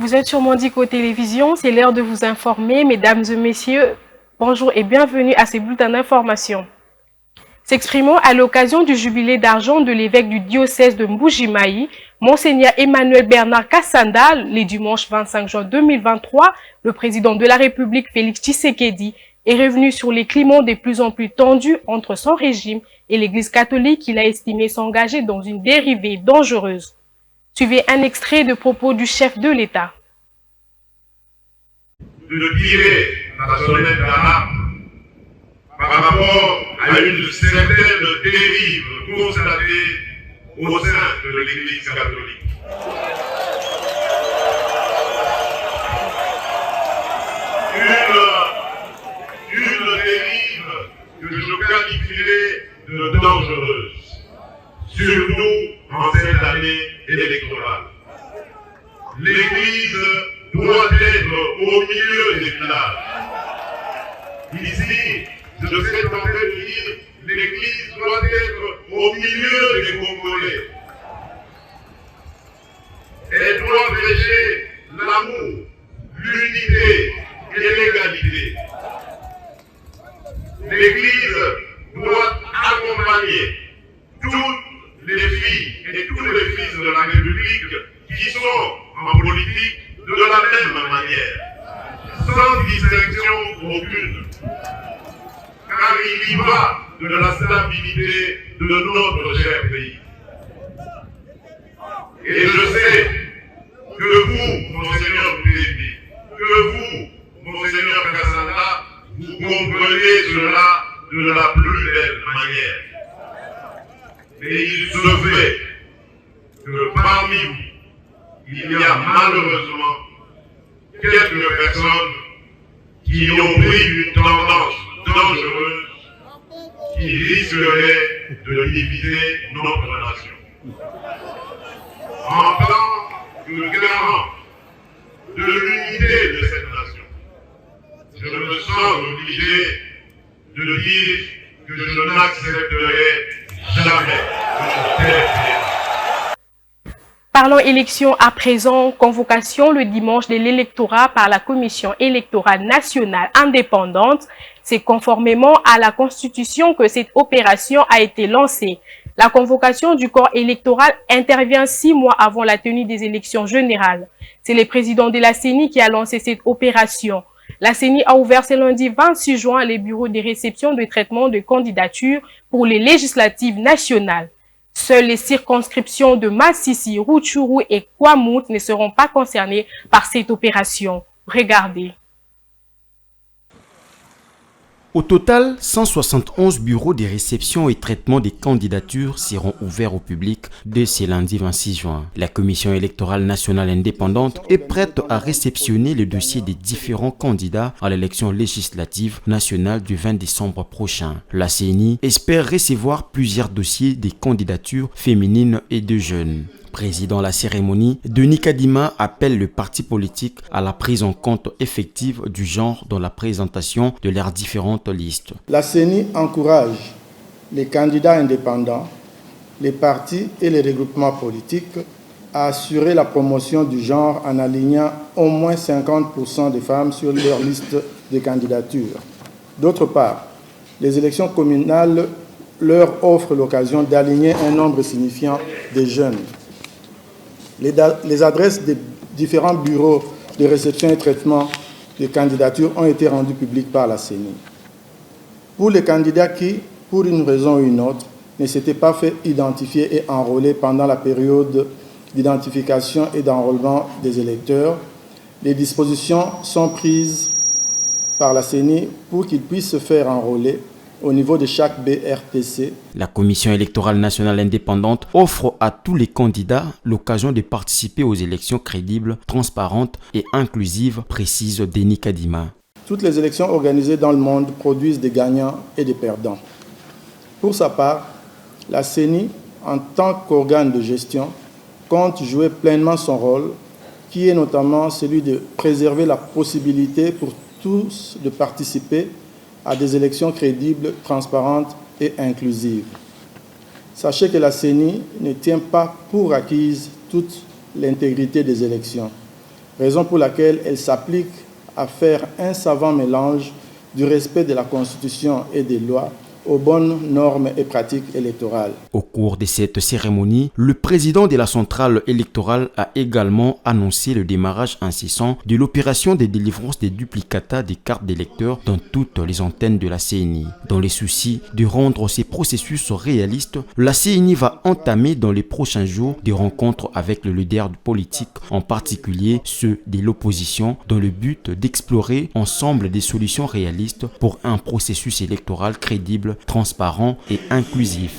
Vous êtes sur Mondico Télévision, c'est l'heure de vous informer. Mesdames et messieurs, bonjour et bienvenue à ces bulletins d'information. S'exprimant à l'occasion du jubilé d'argent de l'évêque du diocèse de Mbuji-Mayi, Monseigneur Emmanuel Bernard Kassanda, le dimanche 25 juin 2023, le président de la République Félix Tshisekedi est revenu sur les climats de plus en plus tendus entre son régime et l'Église catholique qu'il a estimé s'engager dans une dérivée dangereuse. Suivez un extrait de propos du chef de l'État. De tirer la sonnette d'alarme par rapport à une certaine dérive constatée au sein de l'Église catholique. Une dérive que je qualifierais de dangereuse, surtout en cette année électorale. L'Église doit être au milieu des villages. Ici, je suis en train de dire, l'Église doit être au milieu des Congolais. Elle doit prêcher l'amour, l'unité et l'égalité. L'Église doit accompagner toutes les filles et tous les fils de la République qui sont en politique de la même manière, sans distinction aucune. Car il y va de la stabilité de notre cher pays. Et je sais que vous, Monseigneur Moulébi, que vous, Monseigneur Kassanda, vous comprenez cela de la plus belle manière. Mais il se fait que parmi vous, il y a malheureusement quelques personnes qui ont pris une tendance dangereuse qui risquerait de diviser notre nation. En tant que garant de l'unité de cette nation, je me sens obligé de dire que je n'accepterai jamais une telle vie. Parlons élection à présent, convocation le dimanche de l'électorat par la Commission électorale nationale indépendante. C'est conformément à la Constitution que cette opération a été lancée. La convocation du corps électoral intervient 6 mois avant la tenue des élections générales. C'est le président de la CENI qui a lancé cette opération. La CENI a ouvert ce lundi 26 juin les bureaux de réception de traitement de candidatures pour les législatives nationales. Seules les circonscriptions de Massissi, Rutshuru et Kwamouth ne seront pas concernées par cette opération. Regardez. Au total, 171 bureaux de réception et traitement des candidatures seront ouverts au public dès ce lundi 26 juin. La Commission électorale nationale indépendante est prête à réceptionner le dossier des différents candidats à l'élection législative nationale du 20 décembre prochain. La CENI espère recevoir plusieurs dossiers des candidatures féminines et de jeunes. Président de la cérémonie, Denis Kadima appelle le parti politique à la prise en compte effective du genre dans la présentation de leurs différentes listes. La CENI encourage les candidats indépendants, les partis et les regroupements politiques à assurer la promotion du genre en alignant au moins 50% des femmes sur leur liste de candidature. D'autre part, les élections communales leur offrent l'occasion d'aligner un nombre signifiant de jeunes. Les adresses des différents bureaux de réception et traitement des candidatures ont été rendues publiques par la CENI. Pour les candidats qui, pour une raison ou une autre, ne s'étaient pas fait identifier et enrôler pendant la période d'identification et d'enrôlement des électeurs, les dispositions sont prises par la CENI pour qu'ils puissent se faire enrôler au niveau de chaque BRTC. La Commission électorale nationale indépendante offre à tous les candidats l'occasion de participer aux élections crédibles, transparentes et inclusives, précise Denis Kadima. Toutes les élections organisées dans le monde produisent des gagnants et des perdants. Pour sa part, la CENI, en tant qu'organe de gestion, compte jouer pleinement son rôle, qui est notamment celui de préserver la possibilité pour tous de participer à des élections crédibles, transparentes et inclusives. Sachez que la CENI ne tient pas pour acquise toute l'intégrité des élections. raison pour laquelle elle s'applique à faire un savant mélange du respect de la Constitution et des lois aux bonnes normes et pratiques électorales. Au cours de cette cérémonie, le président de la centrale électorale a également annoncé le démarrage incessant de l'opération de délivrance des duplicata des cartes d'électeurs dans toutes les antennes de la CENI. Dans les soucis de rendre ces processus réalistes, la CENI va entamer dans les prochains jours des rencontres avec les leaders politiques, en particulier ceux de l'opposition, dans le but d'explorer ensemble des solutions réalistes pour un processus électoral crédible, transparent et inclusif.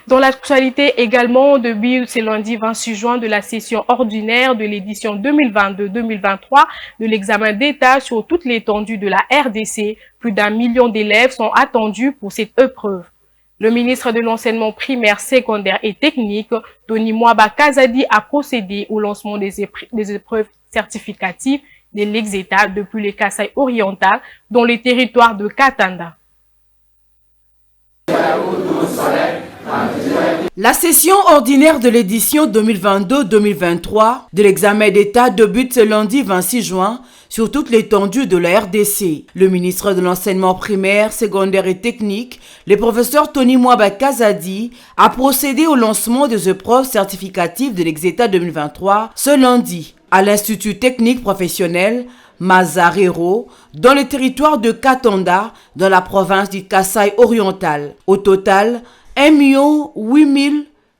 Dans l'actualité également, depuis ce lundi 26 juin de la session ordinaire de l'édition 2022-2023 de l'examen d'État sur toute l'étendue de la RDC, plus d'1 million d'élèves sont attendus pour cette épreuve. Le ministre de l'Enseignement primaire, secondaire et technique, Tony Mwaba Kazadi, a procédé au lancement des épreuves certificatives de l'ex-État depuis le Kasaï oriental dans le territoire de Katanda. La session ordinaire de l'édition 2022-2023 de l'examen d'État débute ce lundi 26 juin sur toute l'étendue de la RDC. Le ministre de l'Enseignement primaire, secondaire et technique, le professeur Tony Mwaba Kazadi, a procédé au lancement des épreuves certificatives de l'ex-État 2023 ce lundi à l'Institut technique professionnel Mazarero, dans le territoire de Katanda, dans la province du Kasaï oriental. Au total, 1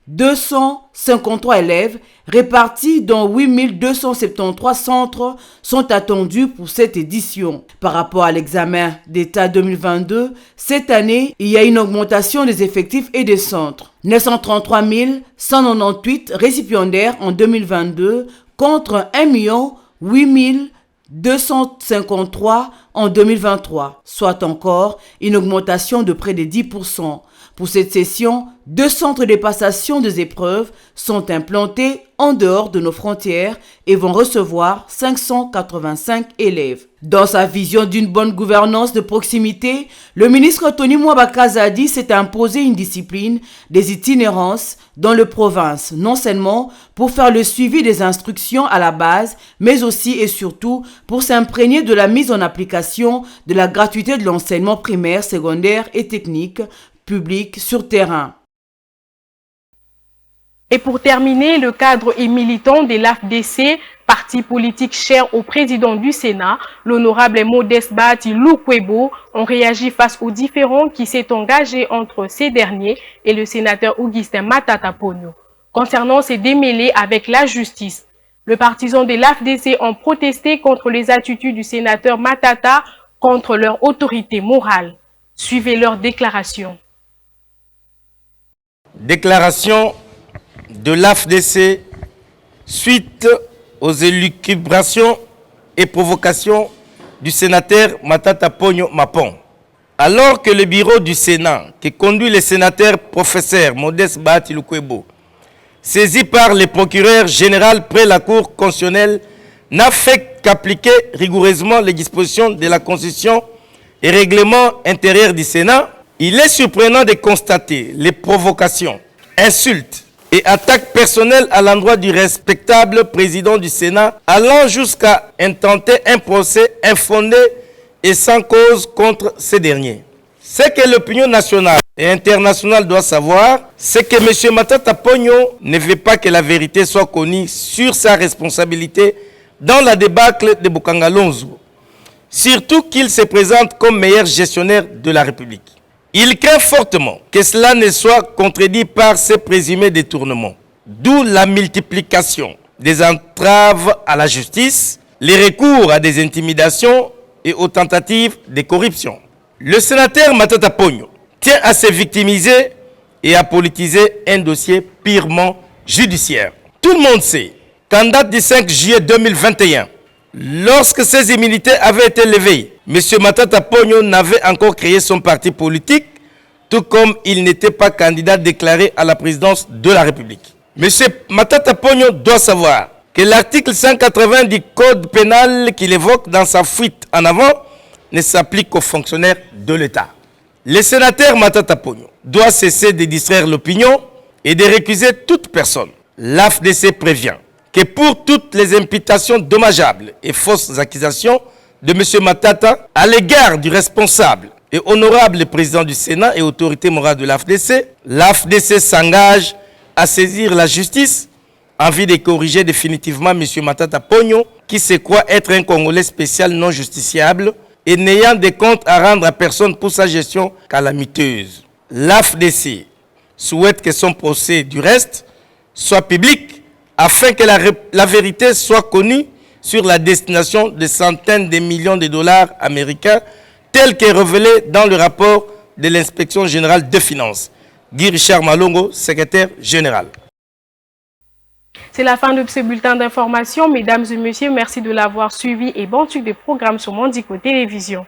253 élèves répartis dans 8 273 centres sont attendus pour cette édition. Par rapport à l'examen d'État 2022, cette année, il y a une augmentation des effectifs et des centres. 933 198 récipiendaires en 2022 contre 1 8 253 en 2023, soit encore une augmentation de près de 10%. Pour cette session, 2 centres de passation des épreuves sont implantés en dehors de nos frontières et vont recevoir 585 élèves. Dans sa vision d'une bonne gouvernance de proximité, le ministre Tony Mwaba Kazadi s'est imposé une discipline des itinérances dans les provinces, non seulement pour faire le suivi des instructions à la base, mais aussi et surtout pour s'imprégner de la mise en application de la gratuité de l'enseignement primaire, secondaire et technique public sur terrain. Et pour terminer, le cadre et militant de l'AFDC, parti politique cher au président du Sénat, l'honorable Modeste Bahati Lukwebo, ont réagi face aux différends qui s'est engagé entre ces derniers et le sénateur Augustin Matata Ponyo. Concernant ces démêlés avec la justice, les partisans de l'AFDC ont protesté contre les attitudes du sénateur Matata contre leur autorité morale. Suivez leur déclaration. Déclaration de l'AFDC suite aux élucubrations et provocations du sénateur Matata Ponyo Mapon. Alors que le bureau du Sénat, qui conduit le sénateur professeur Modeste Bahati Lukwebo, saisi par le procureur général près la Cour constitutionnelle, n'a fait qu'appliquer rigoureusement les dispositions de la Constitution et règlement intérieur du Sénat, il est surprenant de constater les provocations, insultes et attaques personnelles à l'endroit du respectable président du Sénat, allant jusqu'à intenter un procès infondé et sans cause contre ces derniers. Ce que l'opinion nationale et internationale doit savoir, c'est que M. Matata Ponyo ne veut pas que la vérité soit connue sur sa responsabilité dans la débâcle de Bukangalonzo, surtout qu'il se présente comme meilleur gestionnaire de la République. Il craint fortement que cela ne soit contredit par ces présumés détournements, d'où la multiplication des entraves à la justice, les recours à des intimidations et aux tentatives de corruption. Le sénateur Matata Ponyo tient à se victimiser et à politiser un dossier purement judiciaire. Tout le monde sait qu'en date du 5 juillet 2021, lorsque ces immunités avaient été levées, M. Matata Ponyo n'avait encore créé son parti politique, tout comme il n'était pas candidat déclaré à la présidence de la République. M. Matata Ponyo doit savoir que l'article 180 du Code pénal qu'il évoque dans sa fuite en avant ne s'applique qu'aux fonctionnaires de l'État. Le sénateur Matata Ponyo doit cesser de distraire l'opinion et de récuser toute personne l'AFDC prévient que pour toutes les imputations dommageables et fausses accusations de M. Matata à l'égard du responsable et honorable président du Sénat et autorité morale de l'AFDC s'engage à saisir la justice en vue de corriger définitivement M. Matata Pogno, qui se croit être un Congolais spécial non justiciable et n'ayant des comptes à rendre à personne pour sa gestion calamiteuse. L'AFDC souhaite que son procès du reste soit public afin que la vérité soit connue sur la destination de centaines de millions de dollars américains tel qu'est révélé dans le rapport de l'inspection générale des finances. Guy Richard Malongo, secrétaire général. C'est la fin de ce bulletin d'information. Mesdames et messieurs, merci de l'avoir suivi et bon suite de programmes sur Mondico Télévision.